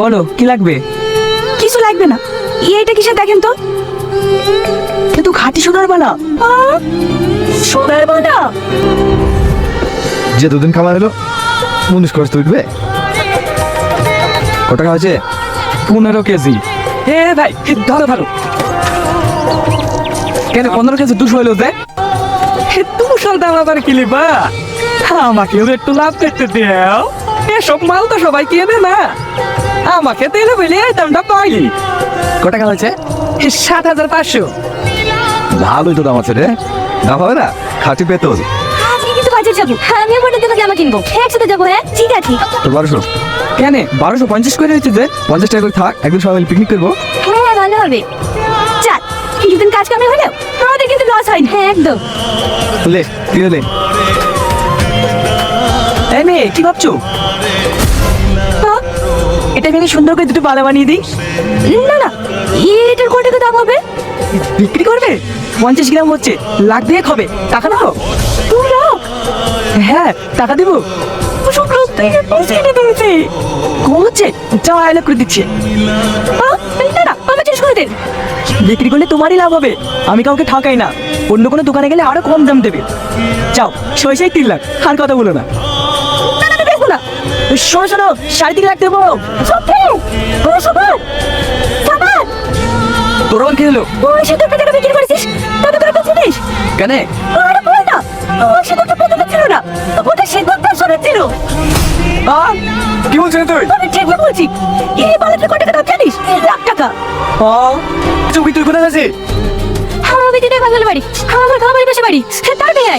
বলো কি লাগবে? কিছু লাগবে না। এইটা কিসের দেখেন তো? কিন্তু খাঁটি সোনার বানা। সোনার বানা? যে দুদিন খাওয়া হলো 19 খরচ উঠবে। কত টাকা হয়েছে? 15 কেজি। এ ভাই ধরো ধরো। কেন 15 কেজি 200 হইলো যে? 200 দাম আবার কি লিবা? আমাকেও একটু লাভ করতে দাও। এসব মাল তো সবাই কিনে না, আমাকে দিলে বলে এই দামটা পাই। কত টাকা হয়েছে? 7,500। ভালোই তো দাম আছে রে। দাম হবে না? খাঁটি পেতল। আজকে কিন্তু বাজার যাবো। আমি বলে দেবো জামা কিনবো। একসাথে যাবো। হ্যাঁ ঠিক আছে। তোর 1200। কেন 1250 করে হয়েছে যে? 50 টাকা করে থাক, একদিন সবাই মিলে পিকনিক করবো। হ্যাঁ ভালো হবে। চাল কিছুদিন কাজ কামে হলেও আমাদের কিন্তু লস হয় না। হ্যাঁ একদম। লে কি হলে? এই মেয়ে কি ভাবছো? এটা ভেঙে সুন্দর করে দুটো বালা বানিয়ে দিই। না না, এটার কত টাকা দাম হবে? বিক্রি করবে? 50 গ্রাম হচ্ছে, লাখ দিয়ে হবে। টাকা দাও। 2 লাখ? হ্যাঁ টাকা দেবো। কম হচ্ছে, যাও 1 লাখ করে দিচ্ছে। না না, আমার জিনিস করে দেন। বিক্রি করলে তোমারই লাভ হবে, আমি কাউকে ঠকাই না। অন্য কোনো দোকানে গেলে আরো কম দাম দেবে। যাও 3 লাখ, আর কথা বলো না। না না, দেখো না। শোনো শোনো, 3.5 লাখ দেবো। তোর আবার কি হলো? ওই সে তোর টাকা বিক্রি করেছিস, তবে তোর কাছে নেই। কেন? আরে বল না, ওই সে তোর পেটে ছিল না, ওটা সে তোর পেছনে ছিল। কি বলছিস তুই? আমি ঠিক বলছি। এই বালের কত টাকা দাম জানিস? 1 লাখ টাকা। ছবি তুই কোথায় আছিস? আমি দিতে ভালো বাড়ি, আমার খাবার পাশে বাড়ি, তার মেয়ে।